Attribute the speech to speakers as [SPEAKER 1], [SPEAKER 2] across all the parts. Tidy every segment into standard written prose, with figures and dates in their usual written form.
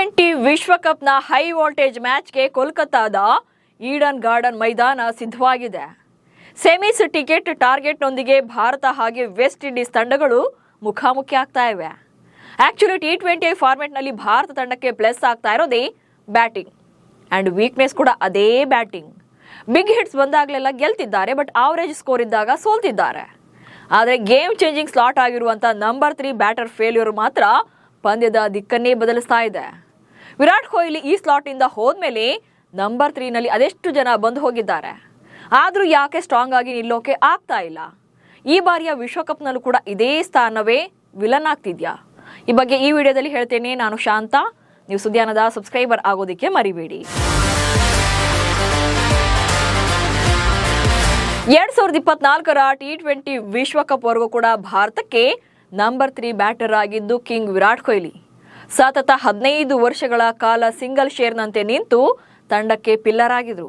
[SPEAKER 1] T20 ವಿಶ್ವಕಪ್ನ high voltage ಮ್ಯಾಚ್ಗೆ ಕೋಲ್ಕತ್ತಾದ ಈಡನ್ ಗಾರ್ಡನ್ ಮೈದಾನ ಸಿದ್ಧವಾಗಿದೆ. ಸೆಮೀಸ್ ಟಿಕೆಟ್ ಟಾರ್ಗೆಟ್ನೊಂದಿಗೆ ಭಾರತ ಹಾಗೆ ವೆಸ್ಟ್ ಇಂಡೀಸ್ ತಂಡಗಳು ಮುಖಾಮುಖಿ ಆಗ್ತಾ ಇವೆ. ಆಕ್ಚುಲಿ T20 ಫಾರ್ಮೆಟ್ನಲ್ಲಿ ಭಾರತ ತಂಡಕ್ಕೆ ಪ್ಲಸ್ ಆಗ್ತಾ ಇರೋದೇ ಬ್ಯಾಟಿಂಗ್ ಅಂಡ್ ವೀಕ್ನೆಸ್ ಕೂಡ ಅದೇ ಬ್ಯಾಟಿಂಗ್. ಬಿಗ್ ಹಿಟ್ಸ್ ಬಂದಾಗಲೆಲ್ಲ ಗೆಲ್ತಿದ್ದಾರೆ, ಬಟ್ ಆವರೇಜ್ ಸ್ಕೋರ್ ಇದ್ದಾಗ ಸೋಲ್ತಿದ್ದಾರೆ. ಆದರೆ ಗೇಮ್ ಚೇಂಜಿಂಗ್ ಸ್ಲಾಟ್ ಆಗಿರುವಂಥ ನಂಬರ್ 3 ಬ್ಯಾಟರ್ ಫೇಲ್ಯೂರ್ ಮಾತ್ರ ಪಂದ್ಯದ ದಿಕ್ಕನ್ನೇ ಬದಲಿಸ್ತಾ ಇದೆ. ವಿರಾಟ್ ಕೊಹ್ಲಿ ಈ ಸ್ಲಾಟ್ನಿಂದ ಹೋದ್ಮೇಲೆ ನಂಬರ್ 3ನಲ್ಲಿ ಅದೆಷ್ಟು ಜನ ಬಂದು ಹೋಗಿದ್ದಾರೆ. ಆದರೂ ಯಾಕೆ ಸ್ಟ್ರಾಂಗ್ ಆಗಿ ನಿಲ್ಲೋಕೆ ಆಗ್ತಾ ಇಲ್ಲ? ಈ ಬಾರಿಯ ವಿಶ್ವಕಪ್ನಲ್ಲೂ ಕೂಡ ಇದೇ ಸ್ಥಾನವೇ ವಿಲನ್ ಆಗ್ತಿದ್ಯಾ? ಈ ಬಗ್ಗೆ ಈ ವಿಡಿಯೋದಲ್ಲಿ ಹೇಳ್ತೇನೆ. ನಾನು ಶಾಂತ. ನೀವು ಸುದ್ಯಾನದ ಸಬ್ಸ್ಕ್ರೈಬರ್ ಆಗೋದಕ್ಕೆ ಮರಿಬೇಡಿ. 2024ರ T20 ವಿಶ್ವಕಪ್ ವರೆಗೂ ಕೂಡ ಭಾರತಕ್ಕೆ ನಂಬರ್ 3 ಬ್ಯಾಟರ್ ಆಗಿದ್ದು ಕಿಂಗ್ ವಿರಾಟ್ ಕೊಹ್ಲಿ. ಸತತ 15 ವರ್ಷಗಳ ಕಾಲ ಸಿಂಗಲ್ ಶೇರ್ನಂತೆ ನಿಂತು ತಂಡಕ್ಕೆ ಪಿಲ್ಲರ್ ಆಗಿದ್ರು.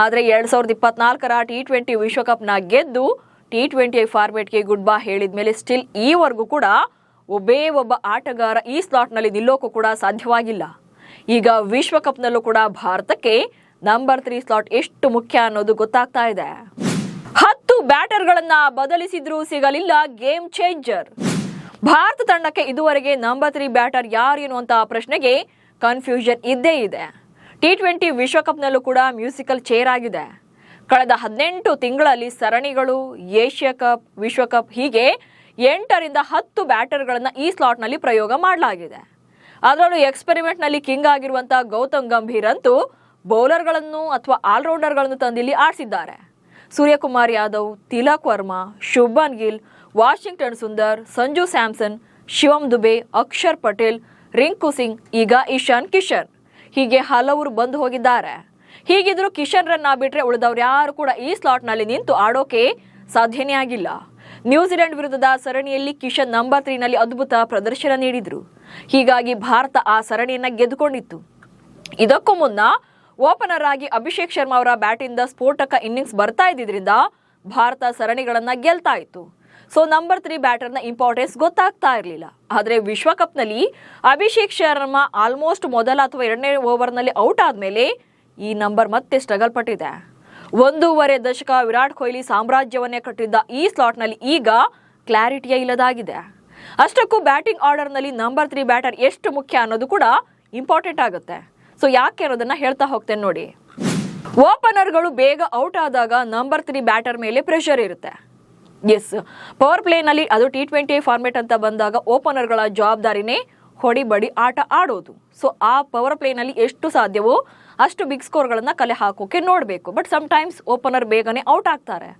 [SPEAKER 1] ಆದರೆ 2024ರ T20 ವಿಶ್ವಕಪ್ನ ಗೆದ್ದು T20 ಫಾರ್ಮೆಟ್ಗೆ ಗುಡ್ ಬೈ ಹೇಳಿದ ಮೇಲೆ ಸ್ಟಿಲ್ ಈವರೆಗೂ ಕೂಡ ಒಬ್ಬ ಆಟಗಾರ ಈ ಸ್ಲಾಟ್ನಲ್ಲಿ ನಿಲ್ಲೋಕು ಕೂಡ ಸಾಧ್ಯವಾಗಿಲ್ಲ. ಈಗ ವಿಶ್ವಕಪ್ನಲ್ಲೂ ಕೂಡ ಭಾರತಕ್ಕೆ ನಂಬರ್ 3 ಸ್ಲಾಟ್ ಎಷ್ಟು ಮುಖ್ಯ ಅನ್ನೋದು ಗೊತ್ತಾಗ್ತಾ ಇದೆ. 10 ಬ್ಯಾಟರ್ಗಳನ್ನ ಬದಲಿಸಿದ್ರೂ ಸಿಗಲಿಲ್ಲ ಗೇಮ್ ಚೇಂಜರ್. ಭಾರತ ತಂಡಕ್ಕೆ ಇದುವರೆಗೆ ನಂಬರ್ 3 ಬ್ಯಾಟರ್ ಯಾರು ಎನ್ನುವಂತಹ ಪ್ರಶ್ನೆಗೆ ಕನ್ಫ್ಯೂಷನ್ ಇದ್ದೇ ಇದೆ. T20 ವಿಶ್ವಕಪ್ನಲ್ಲೂ ಕೂಡ ಮ್ಯೂಸಿಕಲ್ ಚೇರ್ ಆಗಿದೆ. ಕಳೆದ 18 ತಿಂಗಳಲ್ಲಿ ಸರಣಿಗಳು, ಏಷ್ಯಾ ಕಪ್, ವಿಶ್ವಕಪ್ ಹೀಗೆ 8ರಿಂದ 10 ಬ್ಯಾಟರ್ಗಳನ್ನ ಈ ಸ್ಲಾಟ್ನಲ್ಲಿ ಪ್ರಯೋಗ ಮಾಡಲಾಗಿದೆ. ಅದರಲ್ಲೂ ಎಕ್ಸ್ಪೆರಿಮೆಂಟ್ನಲ್ಲಿ ಕಿಂಗ್ ಆಗಿರುವಂತಹ ಗೌತಮ್ ಗಂಭೀರ್ ಅಂತೂ ಬೌಲರ್ಗಳನ್ನು ಅಥವಾ ಆಲ್ರೌಂಡರ್ಗಳನ್ನು ತಂದಿಲ್ಲಿ ಆಡಿಸಿದ್ದಾರೆ. ಸೂರ್ಯಕುಮಾರ್ ಯಾದವ್, ತಿಲಕ್ ವರ್ಮಾ, ಶುಭ್ಮನ್ ಗಿಲ್, ವಾಷಿಂಗ್ಟನ್ ಸುಂದರ್, ಸಂಜು ಸ್ಯಾಮ್ಸನ್, ಶಿವಮ್ ದುಬೆ, ಅಕ್ಷರ್ ಪಟೇಲ್, ರಿಂಕು ಸಿಂಗ್, ಈಗ ಇಶಾನ್ ಕಿಶನ್ ಹೀಗೆ ಹಲವರು ಬಂದು ಹೋಗಿದ್ದಾರೆ. ಹೀಗಿದ್ರು ಕಿಶನ್ ರನ್ನ ಬಿಟ್ರೆ ಉಳಿದವರು ಯಾರು ಕೂಡ ಈ ಸ್ಲಾಟ್ನಲ್ಲಿ ನಿಂತು ಆಡೋಕೆ ಸಾಧ್ಯನೇ ಆಗಿಲ್ಲ. ನ್ಯೂಜಿಲೆಂಡ್ ವಿರುದ್ಧದ ಸರಣಿಯಲ್ಲಿ ಕಿಶನ್ ನಂಬರ್ 3ನಲ್ಲಿ ಅದ್ಭುತ ಪ್ರದರ್ಶನ ನೀಡಿದ್ರು. ಹೀಗಾಗಿ ಭಾರತ ಆ ಸರಣಿಯನ್ನ ಗೆದ್ದುಕೊಂಡಿತ್ತು. ಇದಕ್ಕೂ ಮುನ್ನ ಓಪನರ್ ಆಗಿ ಅಭಿಷೇಕ್ ಶರ್ಮಾ ಅವರ ಬ್ಯಾಟಿಂದ ಸ್ಫೋಟಕ ಇನ್ನಿಂಗ್ಸ್ ಬರ್ತಾ ಇದ್ದಿದ್ರಿಂದ ಭಾರತ ಸರಣಿಗಳನ್ನ ಗೆಲ್ತಾ ಇತ್ತು. ಸೊ ನಂಬರ್ 3 ಬ್ಯಾಟರ್ನ ಇಂಪಾರ್ಟೆನ್ಸ್ ಗೊತ್ತಾಗ್ತಾ ಇರಲಿಲ್ಲ. ಆದರೆ ವಿಶ್ವಕಪ್ನಲ್ಲಿ ಅಭಿಷೇಕ್ ಶರ್ಮಾ ಆಲ್ಮೋಸ್ಟ್ ಮೊದಲ ಅಥವಾ 2ನೇ ಓವರ್ನಲ್ಲಿ ಔಟ್ ಆದ್ಮೇಲೆ ಈ ನಂಬರ್ ಮತ್ತೆ ಸ್ಟ್ರಗಲ್ ಪಟ್ಟಿದೆ. 1.5 ದಶಕ ವಿರಾಟ್ ಕೊಹ್ಲಿ ಸಾಮ್ರಾಜ್ಯವನ್ನೇ ಕಟ್ಟಿದ್ದ ಈ ಸ್ಲಾಟ್ನಲ್ಲಿ ಈಗ ಕ್ಲಾರಿಟಿಯೇ ಇಲ್ಲದಾಗಿದೆ. ಅಷ್ಟಕ್ಕೂ ಬ್ಯಾಟಿಂಗ್ ಆರ್ಡರ್ನಲ್ಲಿ ನಂಬರ್ 3 ಬ್ಯಾಟರ್ ಎಷ್ಟು ಮುಖ್ಯ ಅನ್ನೋದು ಕೂಡ ಇಂಪಾರ್ಟೆಂಟ್ ಆಗುತ್ತೆ. ಸೊ ಯಾಕೆ ಅನ್ನೋದನ್ನ ಹೇಳ್ತಾ ಹೋಗ್ತೇನೆ ನೋಡಿ. ಓಪನರ್ಗಳು ಬೇಗ ಔಟ್ ಆದಾಗ ನಂಬರ್ 3 ಬ್ಯಾಟರ್ ಮೇಲೆ ಪ್ರೆಷರ್ ಇರುತ್ತೆ. ಎಸ್, ಪವರ್ ಪ್ಲೇನಲ್ಲಿ ಅದು T20 ಫಾರ್ಮೆಟ್ ಅಂತ ಬಂದಾಗ ಓಪನರ್ಗಳ ಜವಾಬ್ದಾರಿನೇ ಹೊಡಿಬಡಿ ಆಟ ಆಡೋದು. ಸೊ ಆ ಪವರ್ ಪ್ಲೇನಲ್ಲಿ ಎಷ್ಟು ಸಾಧ್ಯವೋ ಅಷ್ಟು ಬಿಗ್ ಸ್ಕೋರ್ಗಳನ್ನ ಕಲೆ ಹಾಕೋಕೆ ನೋಡಬೇಕು. ಬಟ್ ಸಮ್ಟೈಮ್ಸ್ ಓಪನರ್ ಬೇಗನೆ ಔಟ್ ಆಗ್ತಾರೆ.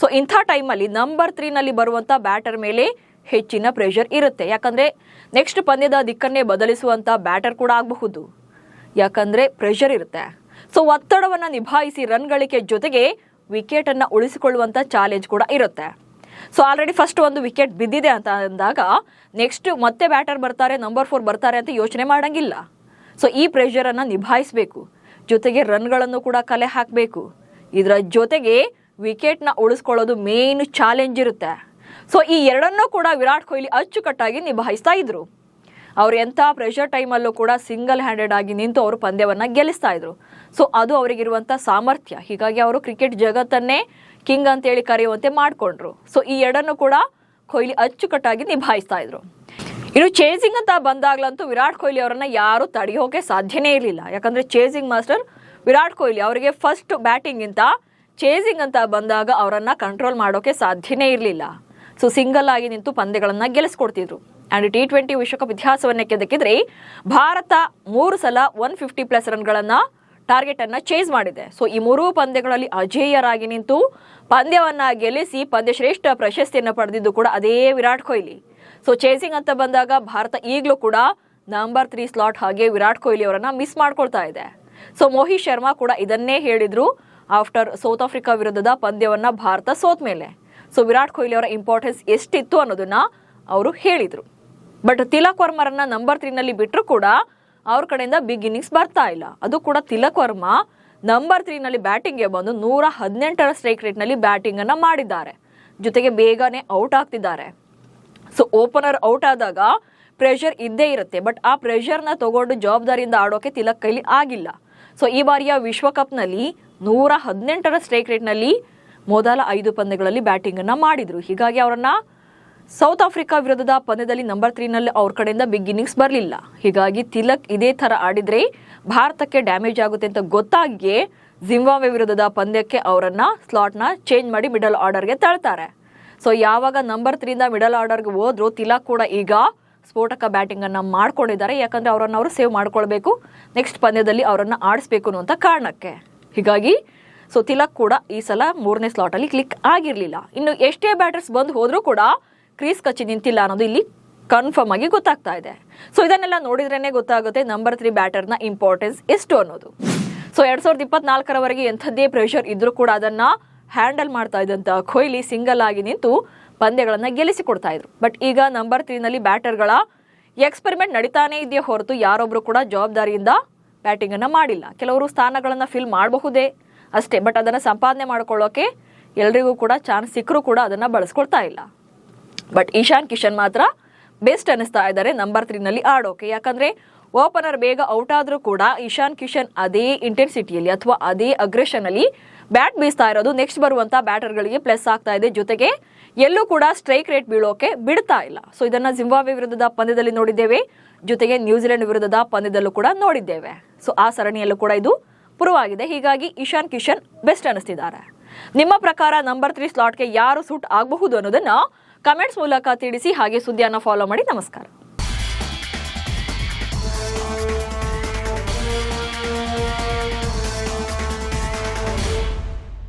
[SPEAKER 1] ಸೊ ಇಂಥ ಟೈಮಲ್ಲಿ ನಂಬರ್ 3ನಲ್ಲಿ ಬರುವಂಥ ಬ್ಯಾಟರ್ ಮೇಲೆ ಹೆಚ್ಚಿನ ಪ್ರೆಷರ್ ಇರುತ್ತೆ. ಯಾಕಂದರೆ ನೆಕ್ಸ್ಟ್ ಪಂದ್ಯದ ದಿಕ್ಕನ್ನೇ ಬದಲಿಸುವಂಥ ಬ್ಯಾಟರ್ ಕೂಡ ಆಗಬಹುದು. ಯಾಕಂದರೆ ಪ್ರೆಷರ್ ಇರುತ್ತೆ. ಸೊ ಒತ್ತಡವನ್ನು ನಿಭಾಯಿಸಿ ರನ್ ಗಳಿಕೆ ಜೊತೆಗೆ ವಿಕೆಟನ್ನು ಉಳಿಸಿಕೊಳ್ಳುವಂಥ ಚಾಲೆಂಜ್ ಕೂಡ ಇರುತ್ತೆ. ಸೊ ಆಲ್ರೆಡಿ ಫಸ್ಟ್ ಒಂದು ವಿಕೆಟ್ ಬಿದ್ದಿದೆ ಅಂತ ಅಂದಾಗ ನೆಕ್ಸ್ಟ್ ಮತ್ತೆ ಬ್ಯಾಟರ್ ಬರ್ತಾರೆ, ನಂಬರ್ 4 ಬರ್ತಾರೆ ಅಂತ ಯೋಚನೆ ಮಾಡಂಗಿಲ್ಲ. ಸೊ ಈ ಪ್ರೆಷರನ್ನು ನಿಭಾಯಿಸಬೇಕು, ಜೊತೆಗೆ ರನ್ಗಳನ್ನು ಕೂಡ ಕಲೆ ಹಾಕಬೇಕು. ಇದರ ಜೊತೆಗೆ ವಿಕೆಟ್ನ ಉಳಿಸ್ಕೊಳ್ಳೋದು ಮೇನ್ ಚಾಲೆಂಜ್ ಇರುತ್ತೆ. ಸೊ ಈ ಎರಡನ್ನೂ ಕೂಡ ವಿರಾಟ್ ಕೊಹ್ಲಿ ಅಚ್ಚುಕಟ್ಟಾಗಿ ನಿಭಾಯಿಸ್ತಾ ಇದ್ರು. ಅವ್ರು ಎಂಥ ಪ್ರೆಷರ್ ಟೈಮಲ್ಲೂ ಕೂಡ ಸಿಂಗಲ್ ಹ್ಯಾಂಡೆಡ್ ಆಗಿ ನಿಂತು ಅವರು ಪಂದ್ಯವನ್ನು ಗೆಲ್ಲಿಸ್ತಾ ಇದ್ರು. ಸೊ ಅದು ಅವರಿಗಿರುವಂಥ ಸಾಮರ್ಥ್ಯ. ಹೀಗಾಗಿ ಅವರು ಕ್ರಿಕೆಟ್ ಜಗತ್ತನ್ನೇ ಕಿಂಗ್ ಅಂತೇಳಿ ಕರೆಯುವಂತೆ ಮಾಡಿಕೊಂಡ್ರು. ಸೊ ಈ ಎರಡನ್ನು ಕೂಡ ಕೊಹ್ಲಿ ಅಚ್ಚುಕಟ್ಟಾಗಿ ನಿಭಾಯಿಸ್ತಾ ಇದ್ರು. ಇನ್ನು ಚೇಸಿಂಗ್ ಅಂತ ಬಂದಾಗ್ಲಂತೂ ವಿರಾಟ್ ಕೊಹ್ಲಿ ಅವರನ್ನ ಯಾರು ತಡೆಯೋಕೆ ಸಾಧ್ಯನೇ ಇರಲಿಲ್ಲ. ಯಾಕಂದರೆ ಚೇಸಿಂಗ್ ಮಾಸ್ಟರ್ ವಿರಾಟ್ ಕೊಹ್ಲಿ. ಅವರಿಗೆ ಫಸ್ಟ್ ಬ್ಯಾಟಿಂಗಿಂತ ಚೇಸಿಂಗ್ ಅಂತ ಬಂದಾಗ ಅವರನ್ನು ಕಂಟ್ರೋಲ್ ಮಾಡೋಕೆ ಸಾಧ್ಯನೇ ಇರಲಿಲ್ಲ. ಸೊ ಸಿಂಗಲ್ ಆಗಿ ನಿಂತು ಪಂದ್ಯಗಳನ್ನು ಗೆಲ್ಲಿಸ್ಕೊಡ್ತಿದ್ರು. ಆ್ಯಂಡ್ T20 ವಿಶ್ವಕಪ್ ಇತಿಹಾಸವನ್ನೇ ಕೆದಕಿದ್ರೆ ಭಾರತ 3 ಸಲ 150+ ರನ್ಗಳನ್ನು ಟಾರ್ಗೆಟನ್ನು ಚೇಸ್ ಮಾಡಿದೆ. ಸೊ ಈ 3 ಪಂದ್ಯಗಳಲ್ಲಿ ಅಜೇಯರಾಗಿ ನಿಂತು ಪಂದ್ಯವನ್ನು ಗೆಲ್ಲಿಸಿ ಪಂದ್ಯಶ್ರೇಷ್ಠ ಪ್ರಶಸ್ತಿಯನ್ನು ಪಡೆದಿದ್ದು ಕೂಡ ಅದೇ ವಿರಾಟ್ ಕೊಹ್ಲಿ. ಸೊ ಚೇಸಿಂಗ್ ಅಂತ ಬಂದಾಗ ಭಾರತ ಈಗಲೂ ಕೂಡ ನಂಬರ್ 3 ಸ್ಲಾಟ್ ಹಾಗೆ ವಿರಾಟ್ ಕೊಹ್ಲಿ ಅವರನ್ನು ಮಿಸ್ ಮಾಡ್ಕೊಳ್ತಾ ಇದೆ. ಸೊ ಮೋಹಿತ್ ಶರ್ಮಾ ಕೂಡ ಇದನ್ನೇ ಹೇಳಿದ್ರು ಆಫ್ಟರ್ ಸೌತ್ ಆಫ್ರಿಕಾ ವಿರುದ್ಧದ ಪಂದ್ಯವನ್ನು ಭಾರತ ಸೋತ ಮೇಲೆ. ಸೊ ವಿರಾಟ್ ಕೊಹ್ಲಿ ಅವರ ಇಂಪಾರ್ಟೆನ್ಸ್ ಎಷ್ಟಿತ್ತು ಅನ್ನೋದನ್ನ ಅವರು ಹೇಳಿದರು. ಬಟ್ ತಿಲಕ್ ವರ್ಮರನ್ನ ನಂಬರ್ 3ನಲ್ಲಿ ಬಿಟ್ಟರು ಕೂಡ ಅವ್ರ ಕಡೆಯಿಂದ ಬಿಗ್ ಇನ್ನಿಂಗ್ಸ್ ಬರ್ತಾ ಇಲ್ಲ. ಅದು ಕೂಡ ತಿಲಕ್ ವರ್ಮಾ ನಂಬರ್ 3ನಲ್ಲಿ ಬ್ಯಾಟಿಂಗ್ಗೆ ಬಂದು 118ರ ಸ್ಟ್ರೈಕ್ ರೇಟ್ನಲ್ಲಿ ಬ್ಯಾಟಿಂಗನ್ನು ಮಾಡಿದ್ದಾರೆ. ಜೊತೆಗೆ ಬೇಗನೆ ಔಟ್ ಆಗ್ತಿದ್ದಾರೆ. ಸೊ ಓಪನರ್ ಔಟ್ ಆದಾಗ ಪ್ರೆಷರ್ ಇದ್ದೇ ಇರುತ್ತೆ. ಬಟ್ ಆ ಪ್ರೆಷರ್ನ ತಗೊಂಡು ಜವಾಬ್ದಾರಿಯಿಂದ ಆಡೋಕೆ ತಿಲಕ್ ಕೈಲಿ ಆಗಿಲ್ಲ. ಸೊ ಈ ಬಾರಿಯ ವಿಶ್ವಕಪ್ನಲ್ಲಿ 118ರ ಸ್ಟ್ರೈಕ್ ರೇಟ್ನಲ್ಲಿ ಮೊದಲ 5 ಪಂದ್ಯಗಳಲ್ಲಿ ಬ್ಯಾಟಿಂಗನ್ನು ಮಾಡಿದ್ರು. ಹೀಗಾಗಿ ಅವರನ್ನ ಸೌತ್ ಆಫ್ರಿಕಾ ವಿರುದ್ಧದ ಪಂದ್ಯದಲ್ಲಿ ನಂಬರ್ 3ನಲ್ಲಿ ಅವ್ರ ಕಡೆಯಿಂದ ಬಿಗ್ ಇನ್ನಿಂಗ್ಸ್ ಬರಲಿಲ್ಲ. ಹೀಗಾಗಿ ತಿಲಕ್ ಇದೇ ಥರ ಆಡಿದ್ರೆ ಭಾರತಕ್ಕೆ ಡ್ಯಾಮೇಜ್ ಆಗುತ್ತೆ ಅಂತ ಗೊತ್ತಾಗಿಯೇ ಜಿಂಬಾಬ್ವೆ ವಿರುದ್ಧದ ಪಂದ್ಯಕ್ಕೆ ಅವರನ್ನ ಸ್ಲಾಟ್ನ ಚೇಂಜ್ ಮಾಡಿ ಮಿಡಲ್ ಆರ್ಡರ್ಗೆ ತಳ್ತಾರೆ. ಸೊ ಯಾವಾಗ ನಂಬರ್ 3ಯಿಂದ ಮಿಡಲ್ ಆರ್ಡರ್ಗೆ ಹೋದ್ರು ತಿಲಕ್ ಕೂಡ ಈಗ ಸ್ಫೋಟಕ ಬ್ಯಾಟಿಂಗನ್ನು ಮಾಡ್ಕೊಂಡಿದ್ದಾರೆ. ಯಾಕಂದರೆ ಅವರನ್ನು ಅವರು ಸೇವ್ ಮಾಡ್ಕೊಳ್ಬೇಕು, ನೆಕ್ಸ್ಟ್ ಪಂದ್ಯದಲ್ಲಿ ಅವರನ್ನು ಆಡಿಸ್ಬೇಕು ಅನ್ನುವಂಥ ಕಾರಣಕ್ಕೆ. ಹೀಗಾಗಿ ಸೊ ತಿಲಕ್ ಕೂಡ ಈ ಸಲ 3ನೇ ಸ್ಲಾಟಲ್ಲಿ ಕ್ಲಿಕ್ ಆಗಿರಲಿಲ್ಲ. ಇನ್ನು ಎಷ್ಟೇ ಬ್ಯಾಟರ್ಸ್ ಬಂದು ಹೋದರೂ ಕೂಡ ಕ್ರೀಸ್ ಕಚ್ಚಿ ನಿಂತಿಲ್ಲ ಅನ್ನೋದು ಇಲ್ಲಿ ಕನ್ಫರ್ಮ್ ಆಗಿ ಗೊತ್ತಾಗ್ತಾ ಇದೆ. ಸೊ ಇದನ್ನೆಲ್ಲ ನೋಡಿದ್ರೇ ಗೊತ್ತಾಗುತ್ತೆ ನಂಬರ್ 3 ಬ್ಯಾಟರ್ನ ಇಂಪಾರ್ಟೆನ್ಸ್ ಎಷ್ಟು ಅನ್ನೋದು. ಸೊ 2024ರವರೆಗೆ ಎಂಥದ್ದೇ ಪ್ರೆಷರ್ ಇದ್ರೂ ಕೂಡ ಅದನ್ನ ಹ್ಯಾಂಡಲ್ ಮಾಡ್ತಾ ಇದ್ದಂಥ ಕೊಹ್ಲಿ ಸಿಂಗಲ್ ಆಗಿ ನಿಂತು ಪಂದ್ಯಗಳನ್ನು ಗೆಲ್ಲಿಸಿಕೊಡ್ತಾ ಇದ್ರು. ಬಟ್ ಈಗ ನಂಬರ್ 3ನಲ್ಲಿ ಬ್ಯಾಟರ್ಗಳ ಎಕ್ಸ್ಪೆರಿಮೆಂಟ್ ನಡೀತಾನೇ ಇದೆಯೇ ಹೊರತು ಯಾರೊಬ್ರು ಕೂಡ ಜವಾಬ್ದಾರಿಯಿಂದ ಬ್ಯಾಟಿಂಗನ್ನು ಮಾಡಿಲ್ಲ. ಕೆಲವರು ಸ್ಥಾನಗಳನ್ನು ಫಿಲ್ ಮಾಡಬಹುದೇ ಅಷ್ಟೇ, ಬಟ್ ಅದನ್ನು ಸಂಪಾದನೆ ಮಾಡ್ಕೊಳ್ಳೋಕೆ ಎಲ್ರಿಗೂ ಕೂಡ ಚಾನ್ಸ್ ಸಿಕ್ಕರೂ ಕೂಡ ಅದನ್ನು ಬಳಸ್ಕೊಳ್ತಾ ಇಲ್ಲ. ಬಟ್ ಇಶಾನ್ ಕಿಶನ್ ಮಾತ್ರ ಬೆಸ್ಟ್ ಅನ್ನಿಸ್ತಾ ಇದ್ದಾರೆ ನಂಬರ್ 3ನಲ್ಲಿ ಆಡೋಕೆ. ಯಾಕಂದ್ರೆ ಓಪನರ್ ಬೇಗ ಔಟ್ ಆದ್ರೂ ಕೂಡ ಇಶಾನ್ ಕಿಶನ್ ಅದೇ ಇಂಟೆನ್ಸಿಟಿಯಲ್ಲಿ ಅಥವಾ ಅದೇ ಅಗ್ರೆಷನ್ ಅಲ್ಲಿ ಬ್ಯಾಟ್ ಬೀಸ್ತಾ ಇರೋದು ನೆಕ್ಸ್ಟ್ ಬರುವಂತ ಬ್ಯಾಟರ್ಗಳಿಗೆ ಪ್ಲಸ್ ಆಗ್ತಾ ಇದೆ. ಜೊತೆಗೆ ಎಲ್ಲೂ ಕೂಡ ಸ್ಟ್ರೈಕ್ ರೇಟ್ ಬೀಳೋಕೆ ಬಿಡ್ತಾ ಇಲ್ಲ. ಸೊ ಇದನ್ನ ಜಿಂಬಾಬ್ವೆ ವಿರುದ್ಧದ ಪಂದ್ಯದಲ್ಲಿ ನೋಡಿದ್ದೇವೆ, ಜೊತೆಗೆ ನ್ಯೂಜಿಲೆಂಡ್ ವಿರುದ್ಧದ ಪಂದ್ಯದಲ್ಲೂ ಕೂಡ ನೋಡಿದ್ದೇವೆ. ಸೊ ಆ ಸರಣಿಯಲ್ಲೂ ಕೂಡ ಇದು ಪ್ರೂವ್ ಆಗಿದೆ. ಹೀಗಾಗಿ ಇಶಾನ್ ಕಿಶನ್ ಬೆಸ್ಟ್ ಅನ್ನಿಸ್ತಿದ್ದಾರೆ. ನಿಮ್ಮ ಪ್ರಕಾರ ನಂಬರ್ 3 ಸ್ಲಾಟ್ಗೆ ಯಾರು ಸೂಟ್ ಆಗಬಹುದು ಅನ್ನೋದನ್ನ ಕಮೆಂಟ್ಸ್ ಮೂಲಕ ತಿಳಿಸಿ. ಹಾಗೆ ಸುದ್ದಿಯನ್ನು ಫಾಲೋ ಮಾಡಿ. ನಮಸ್ಕಾರ.